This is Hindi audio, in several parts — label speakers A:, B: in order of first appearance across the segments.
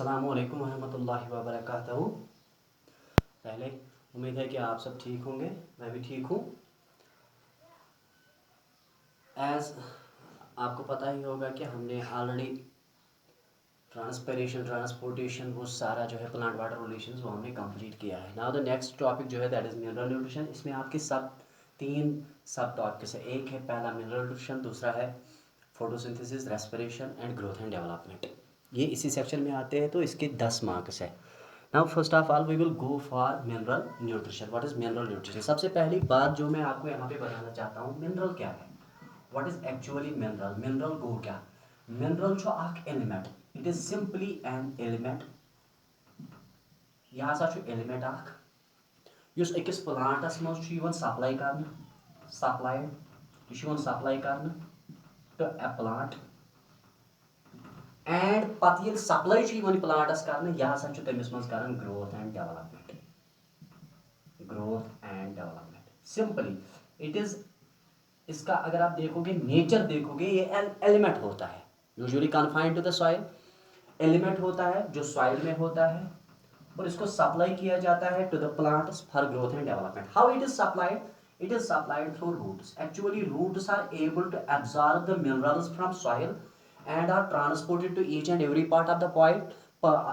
A: अस्सलामुअलैकुम वरहमतुल्लाहि वबरकातुहू। पहले उम्मीद है कि आप सब ठीक होंगे, मैं भी ठीक हूँ। एज़ आपको पता ही होगा कि हमने ऑलरेडी ट्रांसपोर्टेशन वो सारा जो है प्लांट वाटर रिलेशंस वो हमने कंप्लीट किया है। नाउ द नेक्स्ट टॉपिक जो है दैट इज़ मिनरल न्यूट्रिशन। इसमें आपके तीन सब टॉपिक्स है। एक है पहला मिनरल न्यूट्रिशन, दूसरा है photosynthesis, respiration and growth and development. ये इसी सेक्शन में आते हैं, तो इसके 10 मार्क्स है। Now first of all we will go for mineral nutrition. What is mineral nutrition? सबसे पहली बात जो मैं आपको यहाँ पे बताना चाहता हूँ, मिनरल क्या है, what is actually mineral. Mineral गो क्या? मिनरल छो अख element, it is simply an element. यह हसा छो एलिमेंट अख युस अकिस प्लांटस मज छु यिवन सप्लाई करने, सप्लाइड यह छु सप्लाई करने टू ए प्लांट एंड पत ये सप्लाई छु यिवन प्लांटस करने, यह हसा छु तमिस मज करन growth and development. Growth and development simply it is, इसका अगर आप देखोगे नेचर देखोगे, ये एलिमेंट होता है usually confined to the soil. Element होता है जो सॉइल में होता है और इसको सप्लाई किया जाता है to the plants for growth and development. How it is supplied? It is supplied through roots. Actually roots are able to absorb the minerals from soil and are transported to each and every part of the point,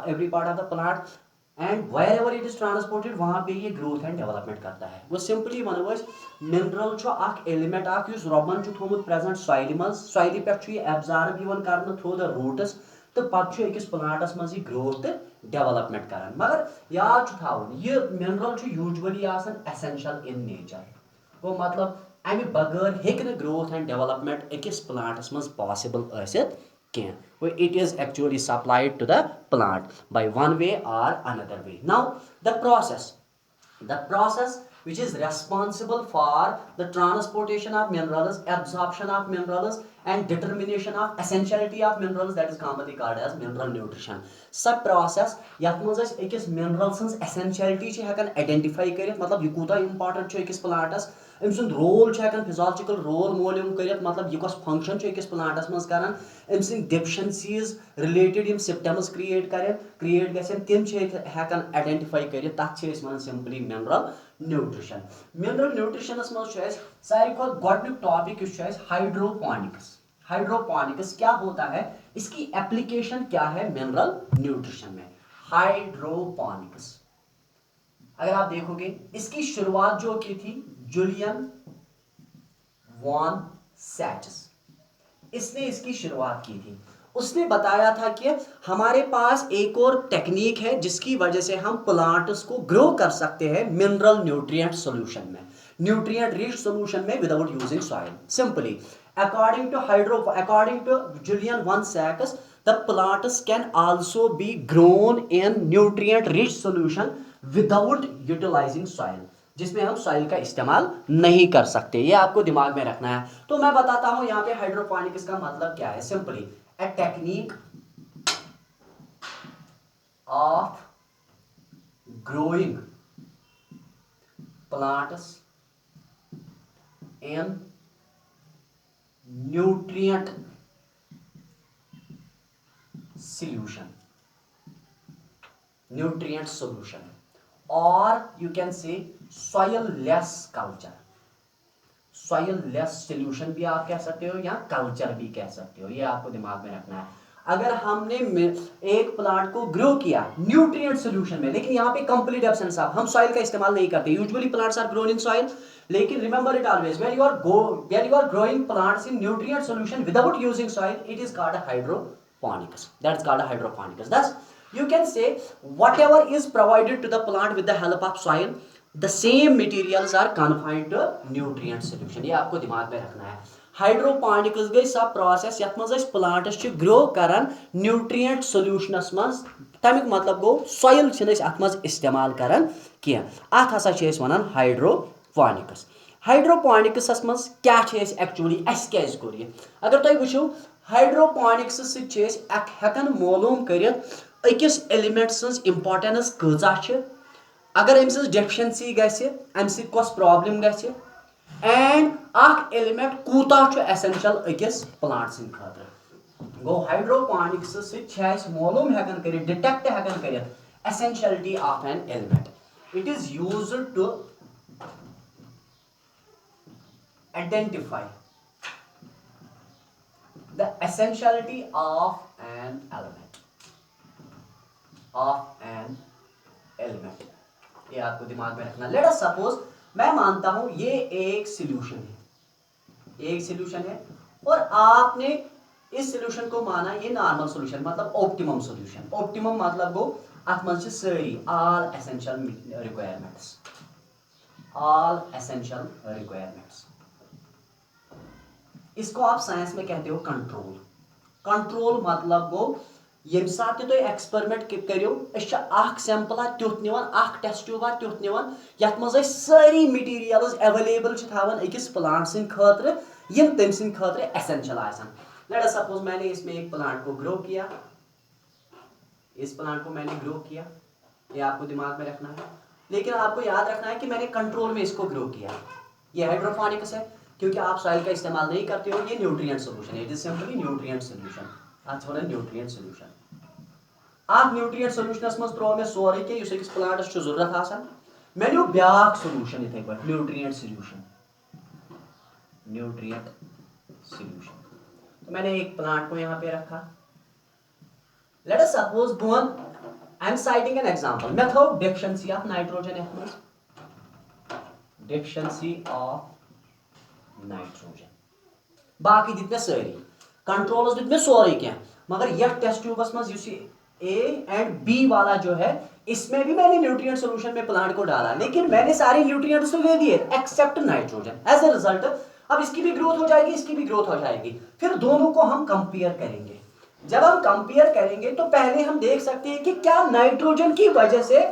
A: every part of the plant, and wherever it is transported वहाँ पे ये growth and development करता है। वो simply वनो मिनरल छो अख एलिमेंट अख युस रबन छु थोमुत प्रेजेंट सॉइल मज, सॉइल पे छु ये एब्जॉर्ब यिवन करने थ्रू द रूट्स, तो पत छु अकिस प्लांटस मज ये ग्रोथ ते डेवलपमेंट करन। मगर याद छु थाउन ये मिनरल छु यूजुअली आसन एसेंशियल इन नेचर। वो मतलब अमि बगैर हेक ग्रोथ एंड डेवलपमेंट अकिस प्लांटस मज पॉसिबल आसित कह। It is actually supplied to the plant by one way और another way. Now the process which is responsible for the transportation of minerals, absorption of minerals and determination of essentiality of minerals, that is commonly called as mineral nutrition. Sub process yat maz as ekis minerals sins essentiality ch hekan identify karit, matlab ye kuta important ch ekis plantas, um Sund role physiological role मोलूम कर, मतलब यह कस फंक्शन अकिस प्लांटस मज कर, अम सद डेफिशिएंसीज रिलेटेड यम सिम्पटम्स क्रिएट गन तिम हेकन आइडेंटिफाई कर, तथ one simply mineral nutrition. Mineral nutritious मज सारी खुद गोडनिक टॉपिक हाइड्रोपोनिक्स। हाइड्रोपोनिक्स क्या होता है, इसकी एप्लीकेशन क्या है मिनरल न्यूट्रिशन में? हाइड्रोपोनिक्स अगर आप देखोगे इसकी शुरुआत जो की थी जुलियन वॉन सैचस, इसने इसकी शुरुआत की थी। उसने बताया था कि हमारे पास एक और टेक्निक है जिसकी वजह से हम प्लांट्स को ग्रो कर सकते हैं मिनरल न्यूट्रिएंट सॉल्यूशन में, न्यूट्रिएंट रिच सॉल्यूशन में without using soil. Simply according to Julian von Sachs, the plants can also be grown in nutrient rich solution without utilising soil, जिसमें हम सॉइल का इस्तेमाल नहीं कर सकते। ये आपको दिमाग में रखना है। तो मैं बताता हूं यहां पे हाइड्रोपोनिक्स का मतलब क्या है। Simply a technique of growing plants in nutrient solution, nutrient solution, or you can say soil less culture, soil less solution भी आप कह सकते हो या कल्चर भी कह सकते हो। ये आपको दिमाग में रखना है। अगर हमने एक प्लांट को ग्रो किया न्यूट्रिएंट सॉल्यूशन में, लेकिन यहाँ पे कंप्लीट एब्सेंस ऑफ, हम सॉइल का इस्तेमाल नहीं करते। Usually plants are grown in soil, लेकिन remember it always when you are growing plants in nutrient solution without using soil, it is called hydroponics. That is called a hydroponics. Thus, you can say whatever is provided to the plant with the help of soil, the same materials are confined to nutrient solution. ये आपको दिमाग में रखना है। हाइड्रोपोनिक्स गई सब प्रोसेस यथ मज प्लांट्स ग्रो करान न्यूट्रिएंट सॉल्यूशनस मज, तमिक मतलब गो सॉइल अथ मज इस्तेमाल करान किया। अथ हसा वनान हाइड्रोपोनिक्स। हाइड्रोपोनिक्स मज क्या एक्चुअली अस क्या कोर ये, अगर तुम वुचो हाइड्रोपोनिक्स हेकन मालूम कर अकिस एलिमेंट सज इम्पोर्टेंस कजा, अगर अम डेफिशिएंसी गि अम कस प्रॉब्लम गि, एंड अख एलिमेंट कूता एसेंशियल अकिस प्लांट सद खतर। गो हाइड्रोपोनिक्स मालूम हेकन कर डिटेक्ट हेकन कर essentiality of an element. It is used to identify the essentiality of an element. ये आपको दिमाग में रखना. लेट अस सपोज मैं मानता हूं ये एक सॉल्यूशन है, और आपने इस सॉल्यूशन को माना ये नॉर्मल सॉल्यूशन मतलब ऑप्टिमम सॉल्यूशन. ऑप्टिमम मतलब गो अत मंज सारी ऑल एसेंशियल रिक्वायरमेंट्स. इसको आप साइंस में कहते हो कंट्रोल मतलब गो ये साथ तुम एक्सपेरिमेंट करो सैंपल तुथ निवान टेस्ट ट्यूब तुथ निवान यथ मज सारी मटीरियल्स एवेलेबल अकिस प्लांट सद खतर यम तम सद खतर एसेंशियल आसन. लेट अस सपोज मैंने इसमें एक प्लांट को ग्रो किया, ये आपको दिमाग में रखना है. लेकिन आपको याद रखना है कि मैंने कंट्रोल में इसको ग्रो किया. ये हाइड्रोपोनिक्स है क्योंकि आप सॉइल का इस्तेमाल नहीं करते हो. ये न्यूट्रिएंट सॉल्यूशन है. It is simply nutrient solution. अत वन न्यूट्रिएंट सॉल्यूशन. आप न्यूट्रिएंट सॉल्यूशनस मज त्रो मे सोरे के युस अकिस प्लांटस छु जरूरत आसान. मैं न्यू ब्याक सॉल्यूशन इथे पे न्यूट्रिएंट सॉल्यूशन. तो मैंने एक प्लांट को यहाँ पे रखा. Let us suppose I am citing an example. मैं थो डेफिशिएंसी ऑफ नाइट्रोजन बाकी दित मे सारी कंट्रोल्स दित मे सोरे क्या, मगर यह टेस्ट ट्यूबस मज ए एंड बी वाला जो है इसमें भी मैंने न्यूट्रिएंट सॉल्यूशन में प्लांट को डाला, लेकिन मैंने सारे न्यूट्रिएंट्स तो दे दिए except nitrogen. As a result अब इसकी भी ग्रोथ हो जाएगी, इसकी भी ग्रोथ हो जाएगी. फिर दोनों को हम कंपेयर करेंगे. जब हम कंपेयर करेंगे तो पहले हम देख सकते हैं कि क्या नाइट्रोजन की वजह से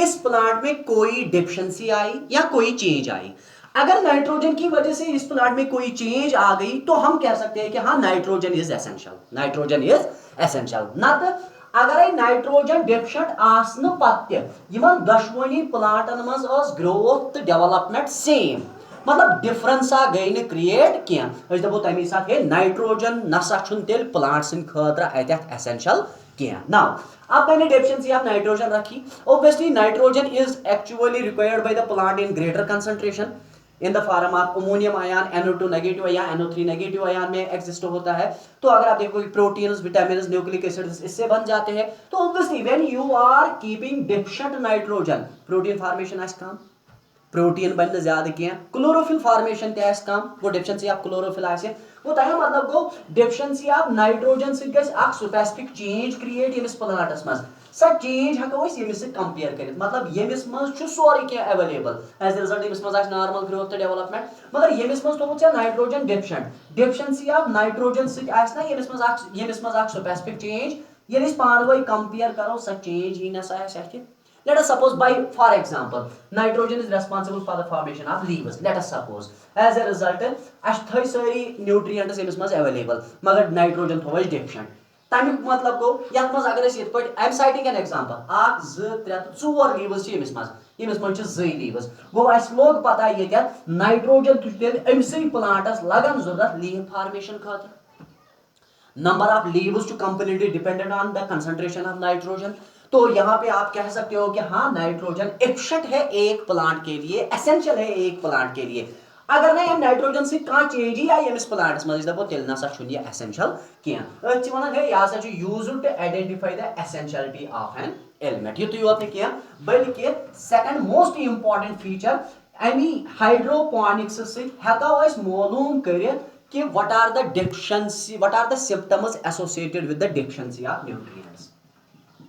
A: इस प्लांट में कोई डिफिशिएंसी आई या कोई चेंज आई. अगर नाइट्रोजन की वजह से इस प्लांट में कोई चेंज आ गई तो हम कह सकते हैं कि हाँ नाइट्रोजन इज एसेंशियल. नत अगर नाइट्रोजन डेफिशिएंट आसन पत्ते यमन दशवनी प्लांटन मज ग्रोथ डेवलपमेंट सेम, मतलब डिफरेंस गई न क्रिएट क्या दपो तमी साथ है नाइट्रोजन नसा तेल प्लांट सद खतर अत एसेंशियल क्या. नाउ अब मैंने डेफिशिएंसी ऑफ नाइट्रोजन रखी. Obviously nitrogen is actually required by the plant in greater concentration in the form of ammonium ion NO2 negative या NO3 नेगेटिव आयन में एग्जिस्ट होता है. तो अगर आप देखो प्रोटीन्स विटामिन्स न्यूक्लिक एसिड्स इससे बन जाते हैं. तो obviously when you are keeping deficient nitrogen protein formation आस कम, प्रोटीन बन ज्यादा क्या, क्लोरोफिल फॉर्मेशन तस कम, वो डेफिशिएंसी ऑफ क्लोरोफिल आसे. वो तय मतलब गो डेफिशिएंसी ऑफ नाइट्रोजन से गस अक स्पेसिफिक चेंज क्रिएट यमिस प्लांटस मज. सा चेंज हको यमिस कंपेयर कर, मतलब यमिस मज सोरे क्या अवेलेबल. एज ए रिजल्ट यमिस मज नॉर्मल ग्रोथ तो डेवलपमेंट, मगर यमिस मज थोमुत नाइट्रोजन डेफिशिएंसी ऑफ नाइट्रोजन से आसना यमिस मज अक स्पेसिफिक चेंज. ये पान वही कंपेयर करो सा चेंज ही ना सा. Let us suppose for example, nitrogen is responsible for the formation of leaves. Let us suppose as a result, अश थई सारी nutrients यमिस मज available, मगर nitrogen थोवस deficient. तमिक मतलब गो यथ मज अगर ये I am citing an example. 1 2 3 4 leaves यमिस मज 2 leaves. गो अस लोग पता ये नाइट्रोजन तुझ अमसे प्लांटस लगन जरूरत लीव फॉर्मेशन खतर. Number of leaves to completely dependent on the concentration of nitrogen. तो यहाँ पे आप कह सकते हो कि हाँ नाइट्रोजन एफिशिएंट है एक प्लांट के लिए, एसेंशियल है एक प्लांट के लिए. अगर ना नाइट्रोजन से कह चेंज ही आई यमिस प्लांटस मज दपो तेल नसा छुन ये एसेंशियल क्या. वन है यह हसा used to identify the essentiality of an element. युत योत क्या बल्कि सेकंड मोस्ट इंपॉर्टेंट फीचर अमी हाइड्रोपोनिक्स से हेको अस मालूम करित कि what are the symptoms associated with the deficiency of nutrients.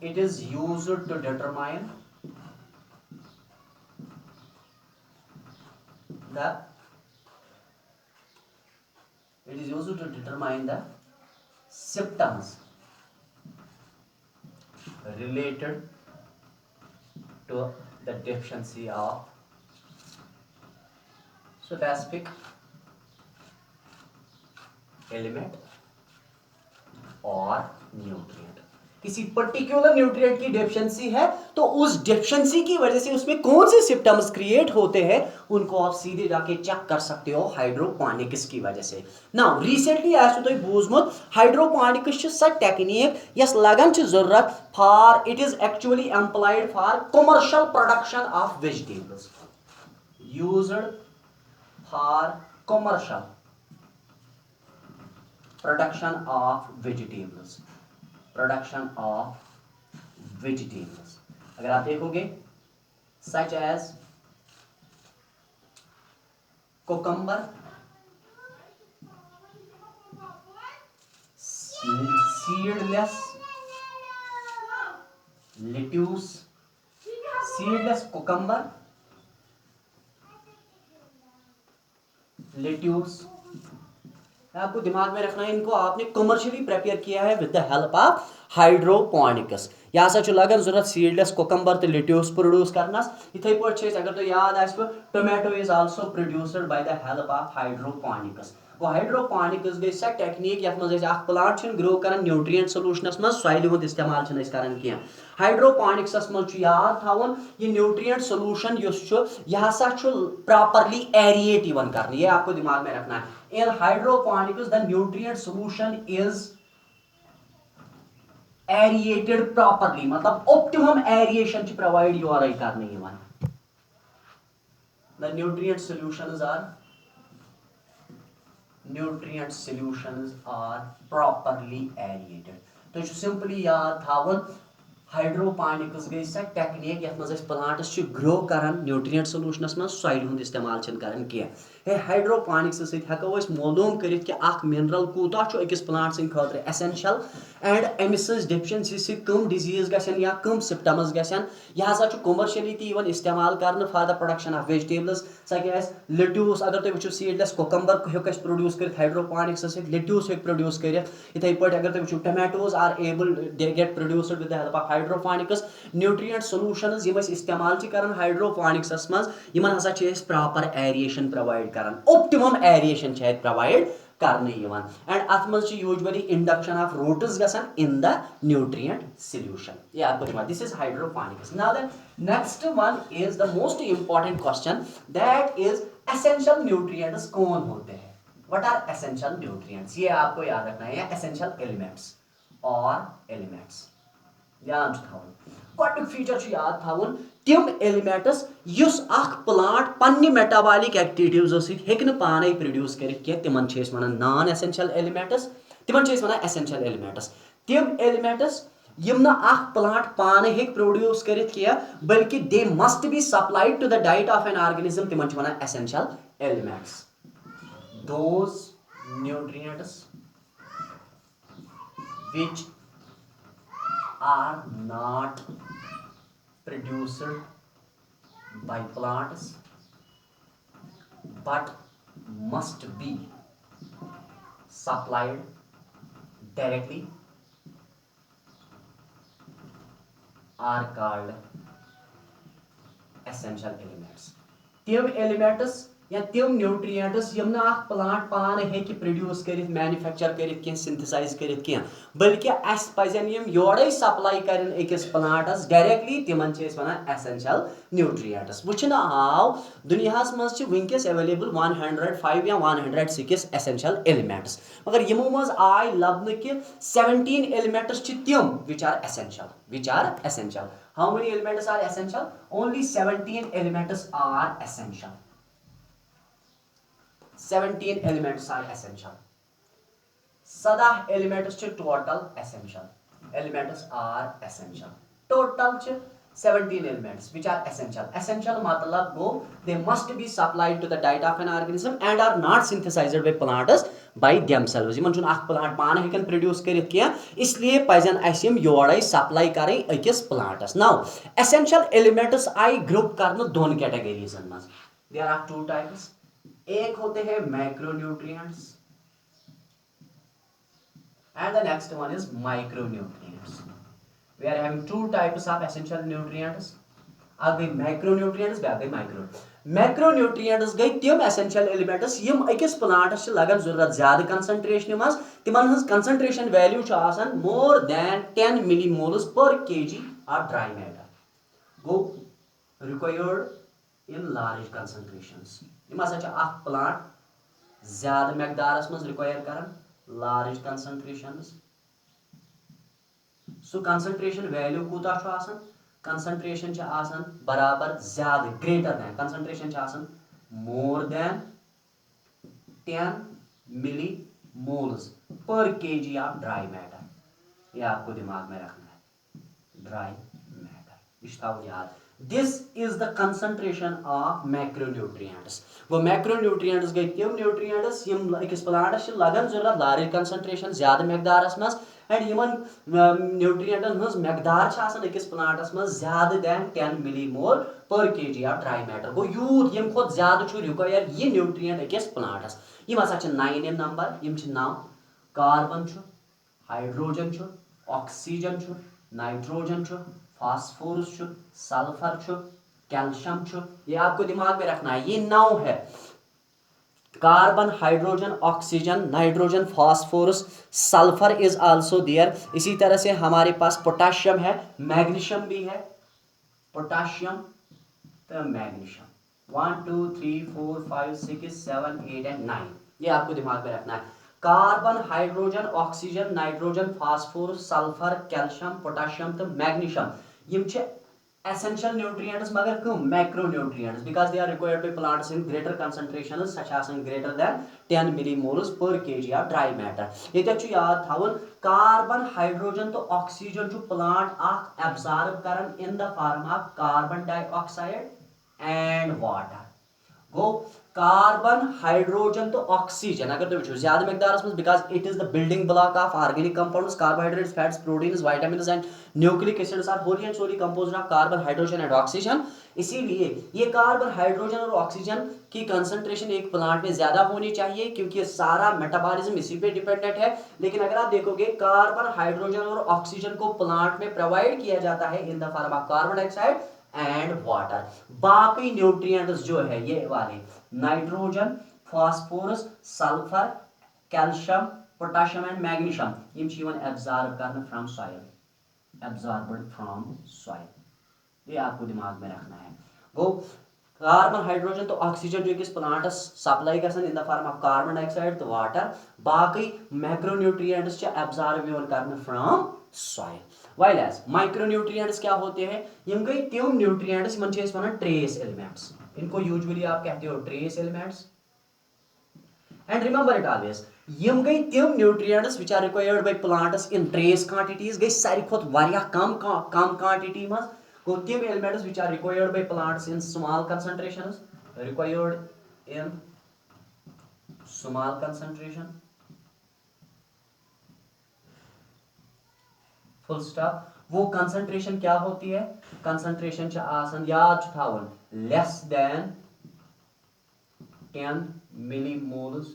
A: It is used to determine the symptoms related to the deficiency of specific element or nutrient. किसी पर्टिकुलर न्यूट्रिएंट की डेफिशिएंसी है तो उस डेफिशिएंसी की वजह से उसमें कौन से सिम्टम्स क्रिएट होते हैं उनको आप सीधे जाके चेक कर सकते हो हाइड्रोपोनिक्स की वजह से। नाउ रिसेंटली आसो तुम बूझमुत हाइड्रोपोनिक्स स टेक्निक यस लगन जरूरत for it is actually employed for commercial production of vegetables, used for commercial production of vegetables, production of vegetables. अगर आप देखोगे such as cucumber, seedless lettuce, seedless cucumber, lettuce, आपको दिमाग में रखना है इनको आपने कमर्शियली प्रिपेयर किया है with the help of hydroponics. यह हसा लगन जरूरत सीडलेस कोकम्बर तो लेट्यूस प्रोड्यूस करनस। इथे पे अगर तो याद आसो tomato is also produced by the help of hydroponics. Go hydroponics गई सह टेक्निक यथ मज प्लांट ग्रो कर न्यूट्रिएंट सोल्यूशनस मज सॉइल हुंद इस्तेमाल कर कह। हाइड्रोपोनिक्स मज याद थावन ये न्यूट्रिएंट सोल्यूशन यह हसा प्रॉपरली एरिएट इवन कर, ये आपको दिमाग में रखना है। In hydroponics, the nutrient solution is aerated properly, मतलब optimum aeration provide your करने even. The nutrient solutions are properly aerated। तो सिंपली याद थावन हाइड्रोपोनिक्स गई सह टेक्निक यथ मज प्लांट्स ग्रो कर न्यूट्रिएंट सोल्यूशनस मज सॉइल हुंद इस्तेमाल कर कह। हाइड्रोपोनिक्स सको मालूम कर मिनरल कूता अकिस प्लांट सद एसेंशियल एंड अमिस डेफिशिएंसी से कम डिजीज गन या कम सिम्टम्स गन। यह हसा कमर्शियली तीन इस्तेमाल कर for the production of vegetables. सह लेट्यूस अगर तुम वो सीडलेस कोकम्बर हेक प्रोड्यूस कर हाइड्रोपोनिक्स लेट्यूस हे प्रोड्यूस कर। इथे पे अगर तुम वो tomatoes are able get produced with the help of hydroponics. Nutrient solutions यम इस्तेमाल कर हाइड्रोपोनिक्स मज यमन हसा प्रॉपर एरिएशन प्रोवाइड कर, ऑप्टिमम एरिएशन प्रोवाइड करने एंड अत मज यूजुअली इंडक्शन ऑफ रूट्स गसन इन द न्यूट्रिएंट सॉल्यूशन। ये आपको दिमाग, this is hydroponics. Now the next one is the most important question, that is essential nutrients कौन होते हैं, व्हाट आर एसेंशियल न्यूट्रिएंट्स। ये आपको याद रखना है, एसेंशियल एलिमेंट्स और एलिमेंट्स याद थवन। फीचर याद थवन तिम एलिमेंट्स युस अख प्लांट पन्ने मेटाबॉलिक एक्टिविटीजों सहित पाने प्रोड्यूस कर तिमन वनान नॉन एसेंशियल एलिमेंट्स, तिमन वनान एसेंशियल एलिमेंट्स। तिम एलिमेंट्स यम न अख प्लांट पाने हेक प्रोड्यूस कर बल्कि they must be supplied to the diet of an organism, तिमन वनान essential elements. Those nutrients which are not produced by plants but must be supplied directly are called essential elements। तिम एलिमेंट्स या तिम न्यूट्रिएंट्स यम न प्लांट पाने हेकि प्रोड्यूस कर मैन्युफैक्चर कर सिंथेसाइज कर बल्कि अस पजन यम योड़े सप्लाई करन अकिस प्लांटस डायरेक्टली, तिमन वनान एसेंशियल न्यूट्रिएंट्स। वुचन आव दुनियास मज वनकस अवेलेबल 105 या 106 एसेंशियल एलिमेंट्स, मगर यमो मज आय लबन कि 17 एलिमेंट्स तिम which are essential. How many elements are essential? Only 17 elements are essential। 17 elements are essential। 17 elements total essential। Elements are essential। Total 17 elements which are essential। Essential मतलब go they must be supplied to the diet of an organism and are not synthesized by plants by themselves। Yemen छुन अख प्लांट पान हेकन प्रोड्यूस करित किया, इसलिए पजन असिम योड़े सप्लाई करें अकिस प्लांटस। नाउ एसेंशियल एलिमेंट्स आई ग्रुप करन दोन कैटेगरीजन में। देयर आर टू टाइप्स, एक होते हैं macronutrients and the next one is micronutrients। We are having two types of essential nutrients। आ गई macronutrients, आ गई micro। मैक्रोन्यूट्रिएंट्स गई तिम एसेंशियल एलिमेंट्स यम अकिस प्लांटस लगन जरूरत ज्यादा कंसंट्रेशन मज तिमन हज concentration value more than 10 millimoles per KG of dry matter गो रिक्वायर्ड इन लार्ज कंसंट्रेशंस यम हसा प्लांट ज्यादा मकदारस मज रिक्वायर करन large concentrations so concentration value कूता कंसंट्रेशन बराबर ज्यादा greater than concentration more than 10 millimoles per KG of dry matter. ये आपको दिमाग में रखना है, ड्राई मैटर इस याद। This is the concentration of macronutrients. वो मैक्रोन्यूट्रिएंट्स गई तिम न्यूट्रिएंट्स यम अकिस प्लांटस लगन जरूरत लार्ज कंसंट्रेशन ज्यादा मकदारस मज एंड यमन न्यूट्रिएंटन हज मकदार अकिस प्लांटस मज ज्यादा than 10 millimole per KG of dry matter गो यूत यम खोत ज्यादा रिक्वायर ये न्यूट्रिएंट अकिस प्लांटस। यम हसा 9 इन नंबर, यम 9 carbon hydrogen oxygen nitrogen phosphorus sulphur calcium. ये आपको दिमाग में रखना है, ये 9 है। Carbon hydrogen oxygen nitrogen phosphorus sulphur is also there. इसी तरह से हमारे पास पोटाशियम है, मैग्नीशियम भी है, पोटाशियम तो मैग्नीशियम 1 2 3 4 5 6 7 8 एंड 9। ये आपको दिमाग में रखना है। Carbon hydrogen oxygen nitrogen phosphorus sulphur calcium potassium तो मैग्नीशियम यम essential nutrients मगर कम macronutrients because they are required by plants in greater concentrations such as greater than 10 millimoles per kg of dry matter। ये तक याद थावन कार्बन हाइड्रोजन तो ऑक्सीजन जो प्लांट आख एब्जॉर्ब करन in the form of carbon dioxide and water गो कार्बन हाइड्रोजन तो ऑक्सीजन अगर तुम वो ज्यादा मकदार because it is the building block of organic compounds carbohydrates fats proteins vitamins and nucleic acids are wholly and solely composed of carbon hydrogen and oxygen. इसीलिए ये कार्बन हाइड्रोजन और ऑक्सीजन की कंसंट्रेशन एक प्लांट में ज्यादा होनी चाहिए क्योंकि ये सारा मेटाबॉलिज्म इसी पे डिपेंडेंट है। लेकिन अगर आप देखोगे कार्बन हाइड्रोजन और ऑक्सीजन को प्लांट में प्रोवाइड किया जाता है in the form of carbon dioxide and water. बाकी न्यूट्रिएंट्स जो है ये वाले nitrogen phosphorus sulphur calcium potassium and magnesium यम चीवन एब्जॉर्ब करना from soil, absorbed from soil. ये आपको दिमाग में रखना है। गो कार्बन हाइड्रोजन तो ऑक्सीजन जो किस प्लांटस सप्लाई गसन in the form of carbon dioxide तो वाटर बाकी मैक्रोन्यूट्रिएंट्स च एब्जॉर्ब करना from soil. While as micronutrients क्या होते हैं, यम गई तिम न्यूट्रिएंट्स मन छे वनान ट्रेस एलिमेंट्स। इनको यूजुअली आप कहते हो trace elements and remember it always यम गई तिम nutrients which are required by plants in trace quantities गई सारी खोत वारिया कम क्वांटिटी मस गो तिम elements which are required by plants in small concentrations required in small concentration full stop. वो कंसंट्रेशन क्या होती है, कंसंट्रेशन आसन याद थावन less than 10 millimoles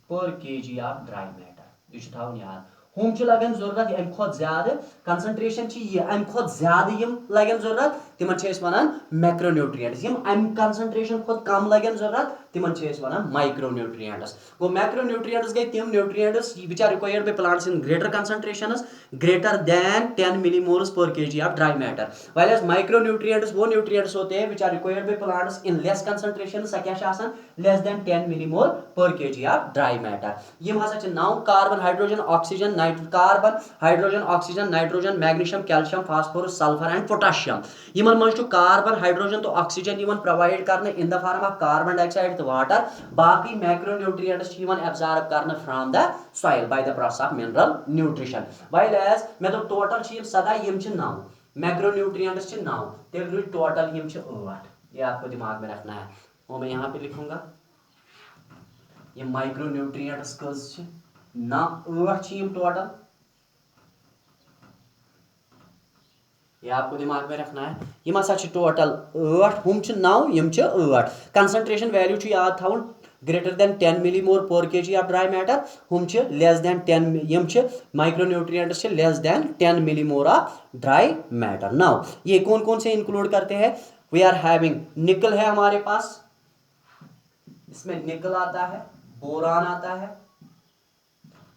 A: per KG of dry matter. ये थावन याद हम लगन जरूरत अम खुद ज्यादा कंसंट्रेशन अम खुद ज्यादा यम लगन जरूरत तिमन वनान मैक्रोन्यूट्रिएंट्स। यम अम कंसंट्रेशन खुद कम लगन जरूरत तिमन वनान माइक्रोन्यूट्रिएंट्स। गो मैक्रोन्यूट्रिएंट्स गई तिम nutrients which are required by plants in greater concentrations greater than 10 millimoles per KG of dry matter. While as micronutrients वो न्यूट्रिएंट्स होते हैं which are required by plants in less concentration less than 10 millimole per KG of dry matter. यम हसा 9 carbon hydrogen oxygen carbon hydrogen oxygen nitrogen magnesium calcium phosphorus sulphur and potassium यमन मज कार्बन हाइड्रोजन तो ऑक्सीजन प्रोवाइड करने इन the form of carbon dioxide तो वाटर बाकी मैक्रोन्यूट्रिएंट्स एब्जॉर्ब करने from the soil by the process of mineral nutrition. While as मैं तो टोटल यम 7 यम 9 मैक्रोन्यूट्रिएंट्स 9 तेल टोटल यम 8। ये आपको दिमाग में रखना है। वो मैं यहाँ पे लिखूंगा ये माइक्रोन्यूट्रिएंट्स कस ना 8 यम टोटल। ये आपको दिमाग में रखना है। यम हसा टोटल 8 हम 9 यम 8। कंसंट्रेशन वैल्यू याद थावन greater than 10 millimole per KG of dry matter हम लेस देन 10 यम micronutrients less than 10 millimole of dry matter. Now ये कौन कौन से इंक्लूड करते हैं, वी आर हैविंग निकल है हमारे पास, इसमें निकल आता है, बोरान आता है,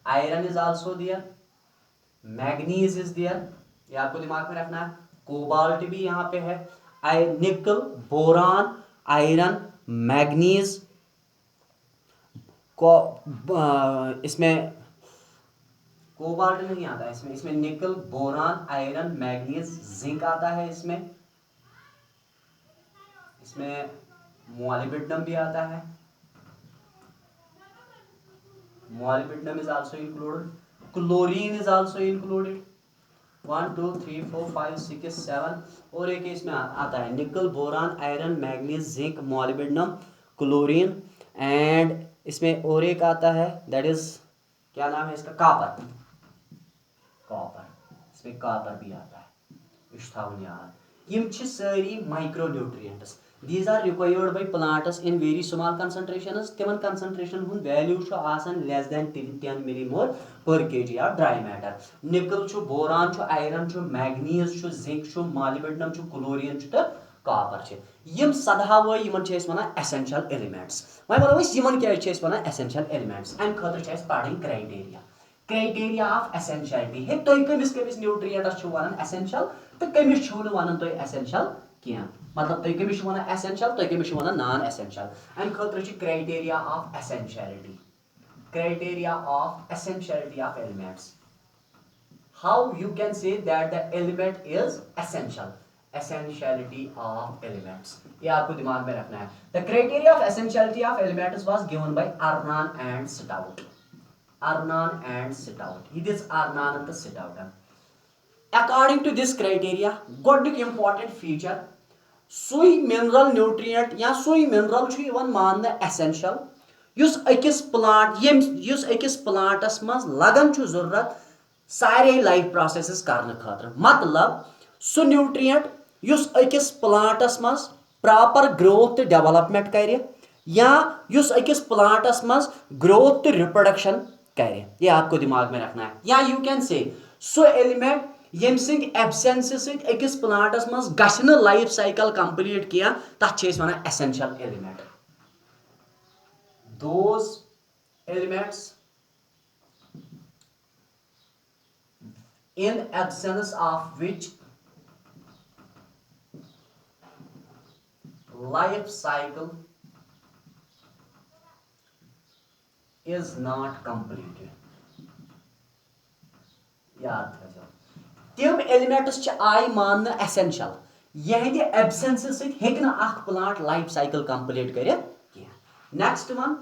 A: iron is also there, manganese is there, ये आपको दिमाग में रखना है, कोबाल्ट भी यहां पे है, निकल, बोरान, आयरन, मैग्नीज, इसमें कोबाल्ट नहीं आता है, इसमें निकल, बोरान, आयरन, मैग्नीज, जिंक आता है, इसमें मोलिब्डेनम भी आता है, molybdenum is also included, chlorine is also included, 1 2 3 4 5 6 7 और एक इसमें आता है निकल, boron, iron, manganese, zinc, molybdenum, chlorine and इसमें और एक आता है दैट इज क्या नाम है इसका, कॉपर, इसमें कॉपर भी आता है, इश्तावन याद। यम छ सारी micro nutrients, these are required by plants in very small concentrations, तिमन concentration हुन वैल्यू छ आसान less than 10 millimole per kg या ड्राई मैटर, निकल छ, बोरान छ, आयरन छ, मैग्नीज छ, जिंक छ, मोलिब्डेनम छ, क्लोरीन छ तो कॉपर छ, यम सदहावै यमन छ वना एसेंशियल एलिमेंट्स। वह वनो यमन क्या छ वना एसेंशियल एलिमेंट्स, अम खतर छ पढ़न क्राइटेरिया ऑफ एसेंशियलिटी है, तो कमिस न्यूट्रिएंट्स छ वनान एसेंशियल तो कमिस छ वनान तो एसेंशियल क्या, मतलब तुम कमिस वनान एसेंशियल तुम कमिस वनान नॉन एसेंशियल, अम खतर छ criteria of essentiality, criteria of essentiality of elements, how you can say that the element is essential, essentiality of elements, ये आपको दिमाग में रखना है। The criteria of essentiality of elements was given by Arnon and Stout, Arnon and Stout, it is Arnon and Stout। According to this criteria, गोडनिक important feature, सुई मिनरल न्यूट्रिएंट या सुई मिनरल छु यवन मानने एसेंशियल, युस अकिस प्लांट युस अकिस प्लांटस मज लगन छु जरूरत सारे लाइफ प्रोसेसेस करने खातिर, मतलब सु न्यूट्रिएंट युस अकिस प्लांटस मज प्रॉपर ग्रोथ तो डेवलपमेंट करे या युस अकिस प्लांटस मज ग्रोथ तो रिप्रोडक्शन करे, ये आपको दिमाग में रखना है। या यू कैन से सु एलिमेंट यम सिंग एब्सेंस सहित अकिस प्लांटस मज गछ न लाइफ साइकिल कंप्लीट किया तथ छ वनान essential element. Those elements in absence of which life cycle is not completed, याद रखो तम एलिमेंट्स आय मान एसेंशियल, यहद एब्सेंस सहित प्लांट लाइफ साइकिल कंप्लीट कर। नेक्स्ट वन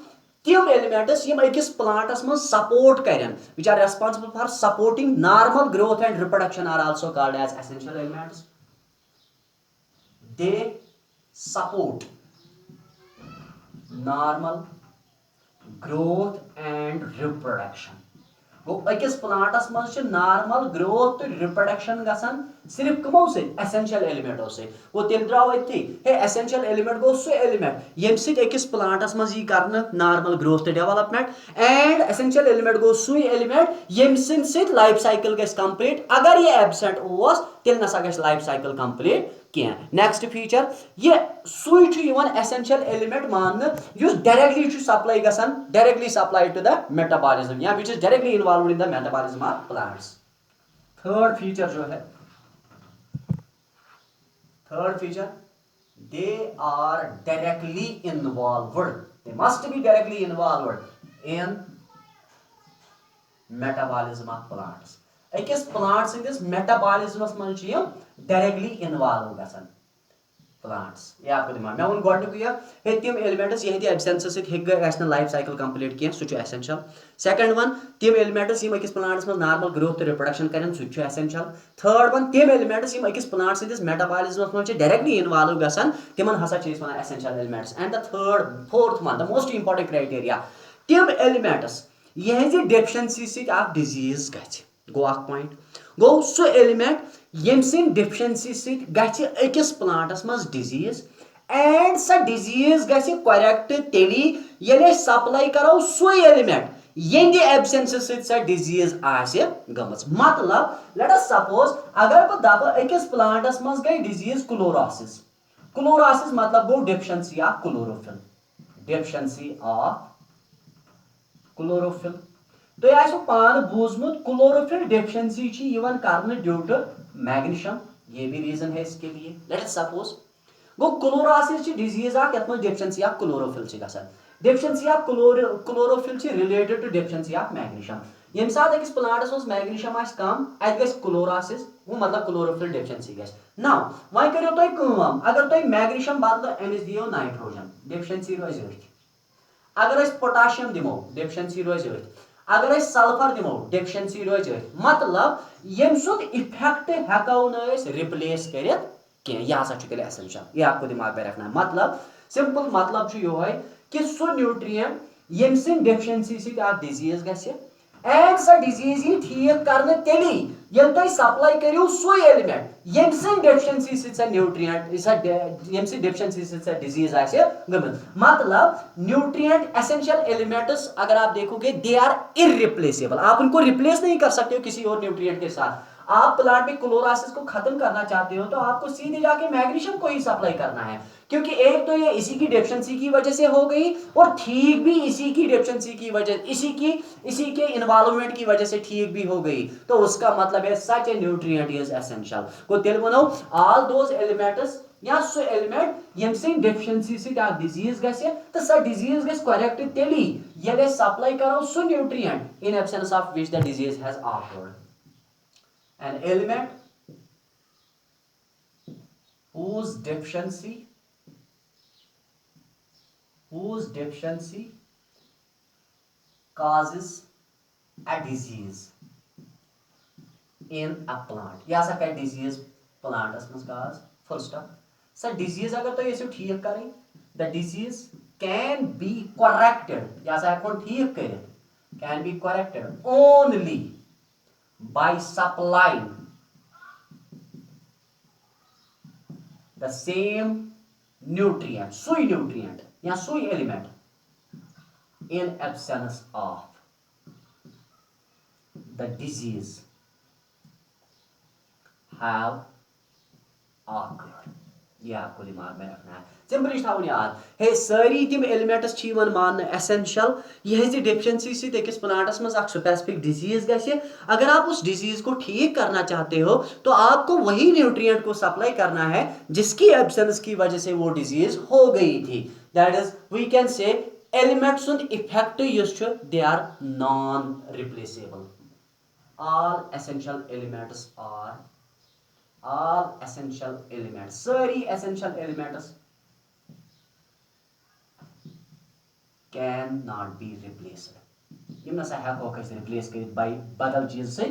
A: तम एलिमेंट्स यम अकिस प्लांटस मज सपोर्ट करन, which are responsible for supporting normal growth and reproduction are also called as essential elements, they support normal growth and reproduction। गो अकिस प्लांटस मज नॉर्मल ग्रोथ तो रिप्रोडक्शन गसन सिर्फ कमो से एसेंशियल एलिमेंटों से, वो तेल द्राव थी हे एसेंशियल एलिमेंट गो सु एलिमेंट यम सित अकिस प्लांटस मज यी करन नॉर्मल ग्रोथ तो डेवलपमेंट, एंड एसेंशियल एलिमेंट गो सु एलिमेंट यम सित लाइफ साइकिल गस कंप्लीट, अगर ये एब्सेंट ओस तेल नसा गस लाइफ साइकिल कंप्लीट क्या। नेक्स्ट फीचर ये सुई एसेंशियल एलिमेंट मान डायरेक्टली सप्लाई गसन, directly supply to the metabolism या which is directly involve in the metabolism of plants. Third feature जो है, third feature they are directly involved, they must be directly involved in metabolism of plants. अकिस प्लांट सिंदिस मेटाबॉलिज्मस मज डायरेक्टली इन्वॉल्व गसन प्लांट्स, ये आपको दिमाग मैं गोडनिक ये तम एलिमेंट्स यहद एब्सेंस सहित लाइफ साइकिल कंप्लीट कह सह एसेंशियल। सेकंड वन तम एलिमेंट्स यम अकिस प्लांट्स मज नॉर्मल ग्रोथ तो रिप्रोडक्शन करें सह एसेंशियल। थर्ड वन तम एलिमेंट्स यम अकिस प्लांट सदिस मेटाबॉलिज्मस मज डायरेक्टली इन्वॉल्व गसन तिमन हसा वनान essential elements. And the third fourth one the most important criteria तम एलिमेंट्स यहद डेफिशिएंसी सह डिजीज गो अख पॉइंट गो सु एलिमेंट यम सिंद डेफिशिएंसी सहित गछि अकिस प्लांटस मज डिजीज, एंड स डिजीज गछि करेक्ट तेली येले सप्लाई करो सु एलिमेंट यंद एब्सेंस सहित स डिजीज आसे गमस। मतलब लेट अस सपोज अगर बह दप अकिस प्लांटस मज गई डिजीज क्लोरोसिस, क्लोरासिस मतलब गो deficiency of chlorophyll, deficiency of chlorophyll. तो यह आसो पान बूझमुत क्लोरोफिल डेफिशिएंसी करने ड्यू टू मैग्नीशियम, ये भी रीजन है इसके लिए। लेट्स सपोज गो क्लोरासिस डिजीज यथ मज डेफिशिएंसी ऑफ क्लोरोफिल गसान, deficiency of chlorophyll related to deficiency of magnesium. यम साथ अकिस प्लांटस मज मैग्नीशियम आस कम अत गस क्लोरासिस, वो मतलब क्लोरोफिल डेफिशिएंसी गस ना। वह करो तुम अगर तुम मैग्नीशियम बदल अमिस दियो नाइट्रोजन, डेफिशिएंसी रोज अथ। अगर पोटाशियम दिमो डेफिशिएंसी रोज अथ, अगर सल्फर दिमो डेफिशिएंसी रोज अथ। मतलब यम सुद इफेक्ट हेको न रिप्लेस कर यह हसा तेल एसेंशियल, यह आपको दिमाग में रखना है। मतलब सिंपल मतलब ये कि सो न्यूट्रिएंट यम सिंह डेफिशिएंसी सत डिजीज गि एंड सा डिजीज यी ठीक कर तेली ये तुम सप्लाई करो सो एलिमेंट यम सिंह डेफिशिएंसी सत न्यूट्रिएंट यम सिंह डेफिशिएंसी सत डिजीज गमित। मतलब न्यूट्रिएंट एसेंशियल एलिमेंट्स अगर आप देखोगे दे आर इररिप्लेसेबल, आप उनको रिप्लेस नहीं कर सकते हो किसी और न्यूट्रिएंट के साथ। आप प्लांट में क्लोरासिस को खत्म करना चाहते हो तो आपको सीधे जाके मैग्नीशियम को ही सप्लाई करना है, क्योंकि एक तो ये इसी की डेफिशिएंसी की वजह से हो गई और ठीक भी इसी की डेफिशिएंसी की वजह, इसी के इन्वॉल्वमेंट की वजह से ठीक भी हो गई। तो उसका मतलब है such a nutrient is essential. को तेल वनो ऑल दोज एलिमेंट्स या सो एलिमेंट यम सिंह डेफिशिएंसी से डिजीज गसे तो स डिजीज गस करेक्ट तेली ये सप्लाई करो सो nutrient in absence of which the disease has occurred. An element whose deficiency causes a disease in a plant, या सा क्या disease plants में cause full stop। Sir disease अगर तो ये ठीक करें, the disease can be corrected, या सा कौन ठीक करे, can be corrected only by supplying the same nutrient, sui nutrient या sui element in absence of the disease have occurred। यह आपको दिमाग में रखना है। सिंपली थावन याद है सारी तिम एलिमेंट्स मान एसेंशियल यह डेफिशिएंसी से अकिस प्लांटस मज स्पेसिफिक डिजीज गि। अगर आप उस डिजीज को ठीक करना चाहते हो तो आपको वही न्यूट्रिएंट को सप्लाई करना है जिसकी एब्सेंस की वजह से वो डिजीज हो गई थी। That is we can say elements effect they are non replaceable. all essential elements are all essential elements सारी essential elements cannot be replaced। यम नसा हेको कस रिप्लेस करित बाय बदल चीज से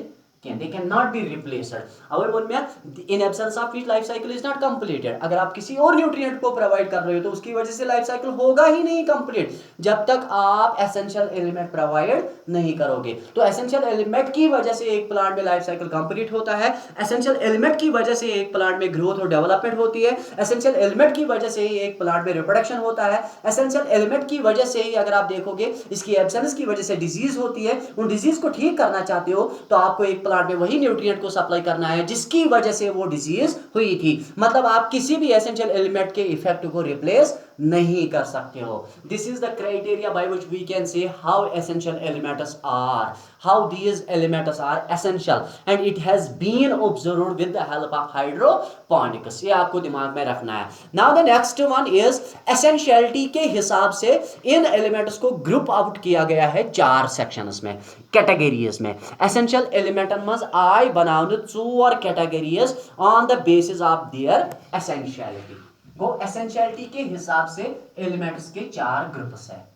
A: they cannot be replaced। और वन में in absence of which life cycle is not completed। अगर आप किसी और न्यूट्रिएंट को प्रोवाइड कर रहे हो तो उसकी वजह से लाइफ साइकिल होगा ही नहीं कंप्लीट जब तक आप एसेंशियल एलिमेंट प्रोवाइड नहीं करोगे। तो एसेंशियल एलिमेंट की वजह से एक प्लांट में लाइफ साइकिल कंप्लीट होता है, एसेंशियल एलिमेंट की वजह से एक प्लांट में ग्रोथ और डेवलपमेंट होती है, एसेंशियल एलिमेंट की वजह से ही एक प्लांट में रिप्रोडक्शन होता है, एसेंशियल एलिमेंट की वजह से ही अगर आप देखोगे इसकी एब्सेंस की वजह से डिजीज होती है। उन डिजीज को ठीक करना चाहते हो तो आपको एक प्लांट में वही न्यूट्रिएंट को सप्लाई करना है जिसकी वजह से वो डिजीज हुई थी। मतलब आप किसी भी एसेंशियल एलिमेंट के इफेक्ट को रिप्लेस नहीं कर सकते हो। This is the criteria by which we can say how essential elements are, how these elements are essential and it has been observed with the help of hydroponics. ये आपको दिमाग में रखना है। Now the next one is essentiality के हिसाब से इन एलिमेंट्स को ग्रुप आउट किया गया है 4 सेक्शंस में, कैटेगरीज में। एसेंशियल एलिमेंटन मज आय बनाने 4 categories on the basis of their essentiality. वो एसेंशियलिटी के हिसाब से एलिमेंट्स के 4 ग्रुप्स है।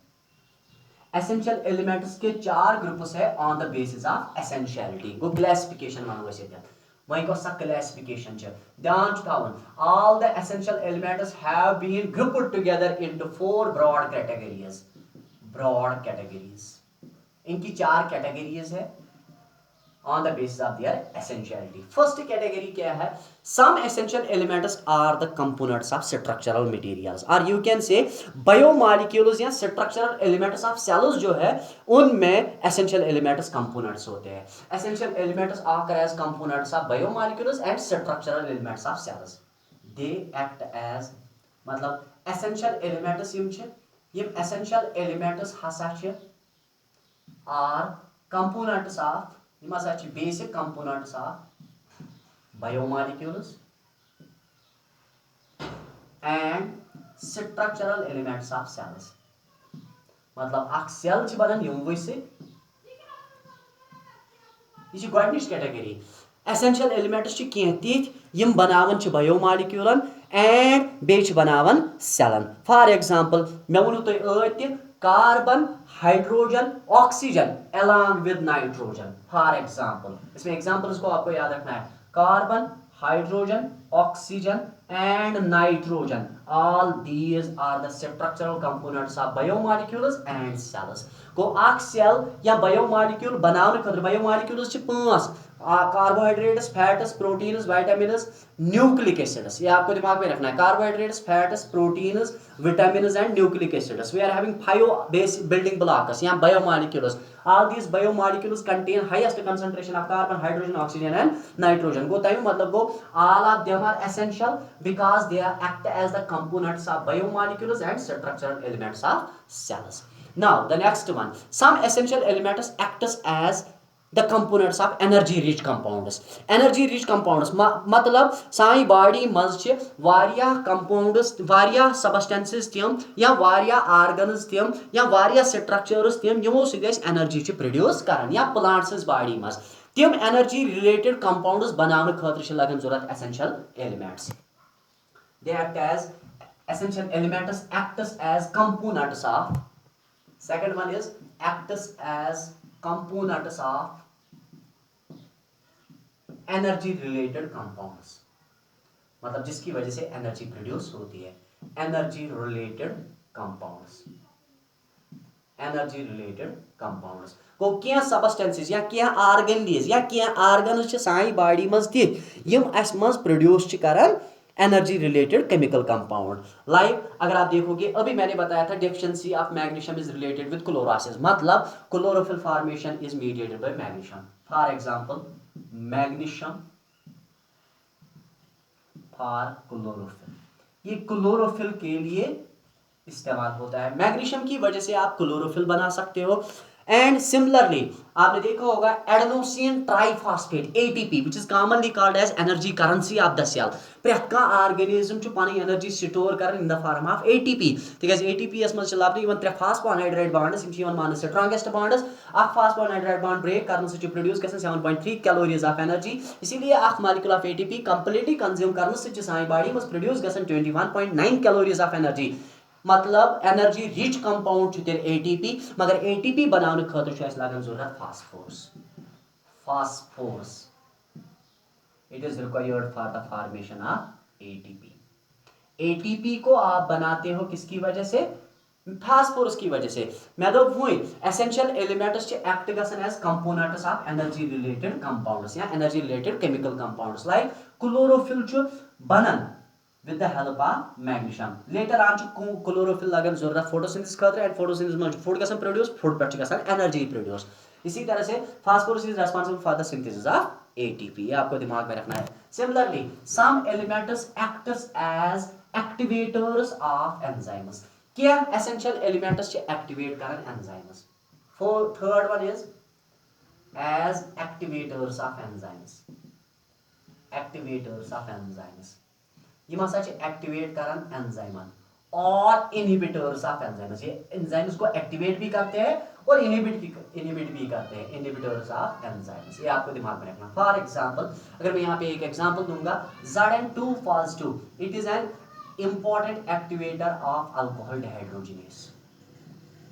A: एसेंशियल एलिमेंट्स के 4 ग्रुप्स है on the basis of essentiality. वो क्लासिफिकेशन वनो वही सा क्लासिफिकेशन ध्यान थावन all the essential elements have been grouped together into 4 broad categories. Broad categories इनकी 4 कैटेगरीज है on the basis of their essentiality। First category क्या है? Some essential elements are the components of structural materials, or you can say biomolecules या structural elements of cells जो है उनमें essential elements components होते हैं। Essential elements occur as components of biomolecules and structural elements of cells। They act as मतलब एसेंशियल एलिमेंट्स यम एसेंशियल एलिमेंट्स हसा आर कंपोनेंट्स ऑफ यम हसा basic components of biomolecules and structural elements of cells. मतलब अख सेल बनन यमवे से यह गोडनिच कैटेगरी। एसेंशियल एलिमेंट्स कह तिथ यम बनावन बायोमॉलिक्यूलन and bay बनावन Selan. For example मे वोनु तुम carbon hydrogen oxygen along with nitrogen. For example इसमें एग्जांपल्स को आपको याद रखना है। Carbon hydrogen oxygen and nitrogen, all these are the structural components of biomolecules and cells। को अख सेल या बायोमॉलिक्यूल बनाने खतर बायोमॉलिक्यूल्स छ 5 carbohydrates fats proteins vitamins nucleic acids. ये आपको दिमाग में रखना है। Carbohydrates fats proteins vitamins and nucleic acids. We are having 5 basic building blocks या biomolecules. all these biomolecules contain highest concentration of carbon hydrogen oxygen and nitrogen। go तमें मतलब गो all of them are essential because they are act as the components of biomolecules and structural elements of cells। now the next one, some essential elements acts as the components of energy rich compounds। energy rich compounds मतलब साई बॉडी मज छ वारिया compounds वारिया substances तम या वारिया organs तम या वारिया structures तम यमो सि energy छ produce करन या plants बॉडी मज तम energy related compounds बनाने खतर छ लगन जरूरत essential elements। they act as essential elements acts as components of। second one is acts as components of energy related compounds. मतलब जिसकी वजह से एनर्जी प्रोड्यूस होती है। Energy related compounds, energy related compounds को क्या सबस्टेंसेस या क्या ऑर्गेनीज या क्या ऑर्गन्स साई बॉडी मज तिम अस मज प्रोड्यूस करन energy related chemical compound. Like अगर आप देखोगे अभी मैंने बताया था deficiency of magnesium is related with chlorosis. मतलब chlorophyll formation is mediated by magnesium. For example magnesium for chlorophyll, ये क्लोरोफिल के लिए इस्तेमाल होता है। मैग्नीशियम की वजह से आप क्लोरोफिल बना सकते हो। एंड सिमिलरली आपने देखा होगा adenosine triphosphate ATP which is commonly called as energy currency of the cell. प्रत कह ऑर्गेनिज्म छु पन एनर्जी स्टोर कर in the form of ATP. तिकज एटीपी यस मज लबन इवन 3 फास्फोहाइड्रेट बॉन्ड्स मान स्ट्रांगेस्ट बॉन्ड्स। अख फास्फोहाइड्रेट बॉन्ड ब्रेक करने से प्रोड्यूस गसन 7.3 कैलोरीज ऑफ एनर्जी। इसीलिए अख molecule of ATP completely consume करने से सानी बॉडी में प्रोड्यूस गसन 21.9 कैलोरीज ऑफ एनर्जी। मतलब एनर्जी रिच कंपाउंड तेल एटीपी। मगर एटीपी बनाने खतर लगन जरूरत phosphorus. Phosphorus it is required for the formation of ATP. ATP को आप बनाते हो किसकी वजह से? फास्फोरस की वजह से। मैं तो वही एसेंशियल एलिमेंट्स एक्ट गसन as components of energy related compounds या energy related chemical compounds. Like chlorophyll बनन with the help of magnesium। later on chlorophyll लगन जरूरत फोटोसिंथेसिस खतर एंड फोटोसिंथेसिस में फूड गसन प्रोड्यूस, फूड पे गसन एनर्जी प्रोड्यूस। इसी तरह से phosphorus is responsible for the synthesis of ATP. ये आपको दिमाग में रखना है। Similarly some elements acts as activators of enzymes. क्या एसेंशियल एलिमेंट्स एक्टिवेट करन enzymes. Third one is as activators of enzymes. Activators of enzymes ये हसा एक्टिवेट करन एंजाइमन और इनहिबिटर्स ऑफ एंजाइम्स। ये एंजाइम्स को एक्टिवेट भी करते हैं और इनहिबिट भी करते हैं। इनहिबिटर्स ऑफ एंजाइम्स ये आपको दिमाग में रखना। फॉर एग्जांपल अगर मैं यहाँ पे एक एग्जांपल दूंगा Zn2-2 it is an important activator of alcohol dehydrogenase.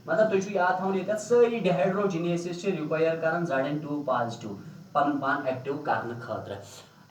A: मतलब तुझ याद थवन ये सारी डिहाइड्रोजिनेसेस रिक्वायर करन Zn2-2 पन पान एक्टिव करने खतर।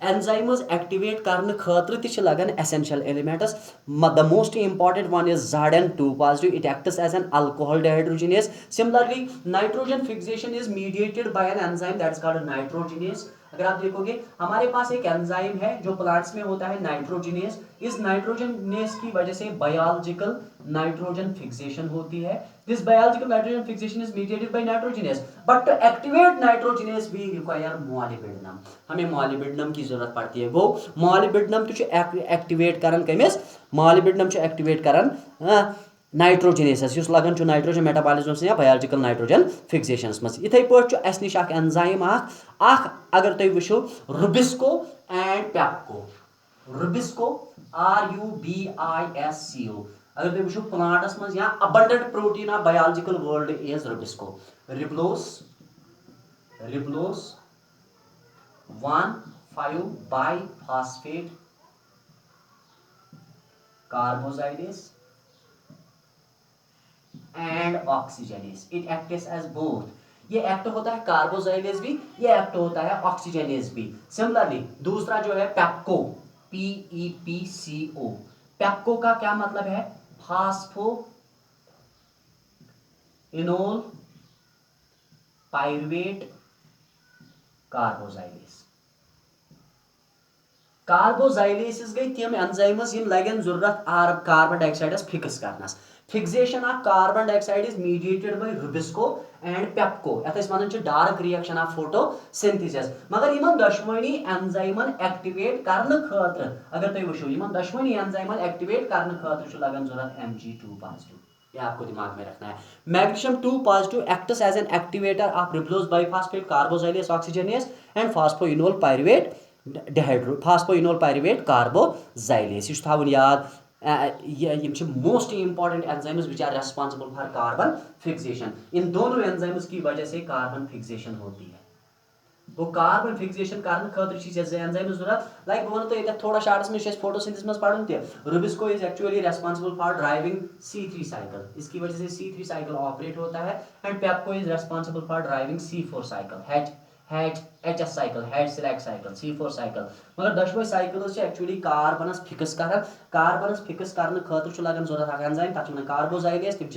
A: एंजाइम्स एक्टिवेट करने खतर ति लगन essential elements. The most important one is Zn2-2 it acts as an alcohol dehydrogenase. Similarly nitrogen fixation is mediated by an enzyme that is called nitrogenase अगर आप देखोगे हमारे पास एक एंजाइम है जो प्लांट्स में होता है नाइट्रोजिनेस, इस नाइट्रोजिनेस की वजह से बायोलॉजिकल नाइट्रोजन फिक्सेशन होती है। This biological nitrogen fixation is mediated by nitrogenase, but to activate nitrogenase we require molybdenum, हमें मॉलिब्डेनम की जरूरत पड़ती है। गो मॉलिब्डेनम तो एक्टिवेट करन कमिस, मॉलिब्डेनम एक्टिवेट करन नाइट्रोजिनेसस युस लगन छु नाइट्रोजन मेटाबॉलिज्म या बायोलॉजिकल नाइट्रोजन फिक्सेशनस मस। इथे पट अस निश एंजाइम अगर तुम वो RuBisCO and PEPCO, RuBisCO RUBISCO, अगर तुम वो प्लांटस मज या abundant protein of biological world is Rubisco, ribulose 1,5 biphosphate carboxylase and oxygenase, it acts as both, ये एक्ट होता है कार्बोजाइलेस भी, ये एक्ट होता है ऑक्सीजनेस भी। सिमिलरली दूसरा जो है पेप्को, PEPCO, पेप्को का क्या मतलब है, phosphoenolpyruvate carboxylase. Carboxylases गई तम एंजाइम्स यम लगन जरूरत कार्बन डाइऑक्साइडस फिक्स करनस। Fixation of carbon dioxide is mediated by rubisco and PEPCO, यथ वन डार्क रिएक्शन ऑफ फोटोसिंथेसिस। मगर इन दशवनी एंजाइमन एक्टिवेट करने खतर अगर तुम वो इन दशवनी एंजाइमन एक्टिवेट करने खतर लगन जरूरत Mg2 पॉजिटिव, ये आपको दिमाग में रखना है। Magnesium 2 positive acts as an activator of ribulose biphosphate carboxylase oxygenase and phosphoenol pyruvate dehydro phosphoenol pyruvate carboxylase. यह थवन याद, most important enzymes which are responsible for carbon fixation. इन दोनों एंजाइम्स की वजह से कार्बन फिक्सेशन होती है। वो कार्बन फिक्सेशन करने खतर एंजाइम्स जरूरत, लाइक वो तो ये थोड़ा शार्ट्स में फोटोसिंथेसिस में पढ़न ते rubisco is actually responsible for driving C3 cycle, इसकी वजह से C3 साइकिल ऑपरेट होता है। And PEPCO is responsible for driving C4 cycle, HS cycle, Hatch Slack cycle, C4 cycle. मगर दशवे साइकिल्स एक्चुअली कार्बनस फिक्स कर, कार्बनस फिक्स करने खतर लगन जरूरत एंजाइम तक कार्बोजाइलेस, तम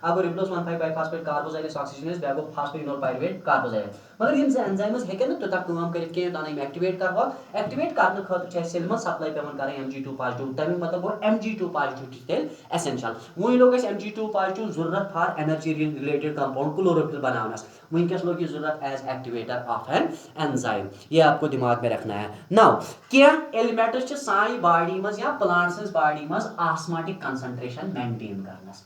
A: अगर रिब्लोस 1,5 biphosphate carboxylase oxygenase बेगो phosphoenol pyruvate कार्बोजाइलेस। मगर यम एंजाइम्स हेकन तूत काम कर एक्टिवेट कर, एक्टिवेट करने खतर सप्लाई पेवन कर Mg2 पॉजिटिव, तमिक मतलब वो Mg2 पॉजिटिव तेल एसेंशियल। वही लोग Mg2 पॉजिटिव जरूरत for energy related compound chlorophyll बनावनस, वनकस लोग जरूरत as activator of an enzyme, ये आपको दिमाग में रखना है। नाउ क्या एलिमेंट्स सानी बॉडी मज या प्लांट्स बॉडी मज osmotic concentration maintain Karan's,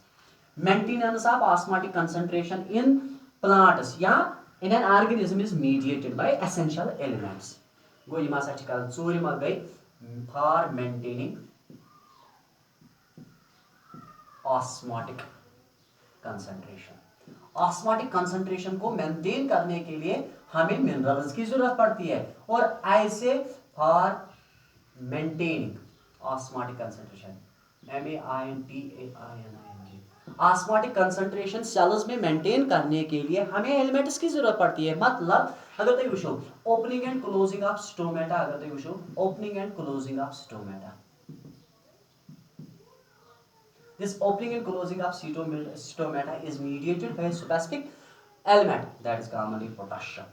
A: maintenance of osmotic concentration in plants या in an organism is mediated by essential elements. गो यम हसा कर चूरम गई for maintaining osmotic concentration. Osmotic concentration को मेंटेन करने के लिए हमें मिनरल्स की जरूरत पड़ती है, और ऐसे for maintaining osmotic concentration MAINTAINING, osmotic concentration cells में मेंटेन करने के लिए हमें एलिमेंट्स की जरूरत पड़ती है। मतलब अगर तुम वो opening and closing of stomata, अगर तुम वो opening and closing of stomata, this opening and closing of stomata is mediated by a specific element that is commonly potassium,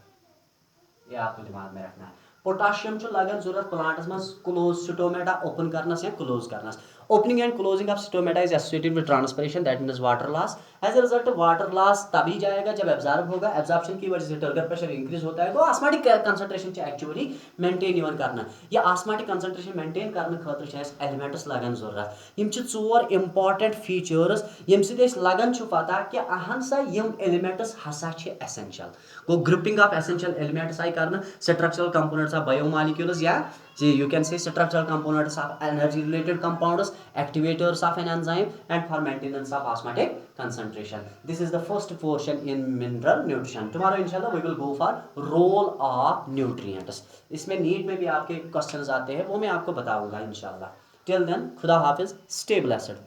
A: ये आपको दिमाग में रखना है। पोटाशियम लगन जरूरत प्लांट्स में क्लोज स्टोमेटा ओपन करनस या क्लोज करनस। Opening and closing of stomata is associated with transpiration, that means water loss. As a result water loss तभी जाएगा जब एब्जॉर्ब होगा, एब्जॉर्प्शन की वजह से टर्गर प्रेशर इंक्रीज होता है, तो ऑस्मोटिक कंसंट्रेशन एक्चुअली मेंटेन यवन करना। ये ऑस्मोटिक कंसंट्रेशन मेंटेन करने खतर एलिमेंट्स लगन जरूरत, यम चोर इंपॉर्टेंट फीचर्स यम से लगन पता कि अहन सा यम एलिमेंट्स हसा एसेंशियल। गो ग्रुपिंग ऑफ एसेंशियल एलिमेंट्स आई करना, स्ट्रक्चरल कंपोनेंट्स ऑफ बायोमॉलिक्यूल्स या you can say structural components of energy related compounds, activators of an enzyme, and for maintenance of osmotic concentration. This is the first portion in mineral nutrition. Tomorrow inshallah we will go for role of nutrients. इसमें नीट में भी आपके क्वेश्चंस आते हैं, वो मैं आपको बताऊंगा इंशाल्लाह। Till then, खुदा हाफिज, stay blessed.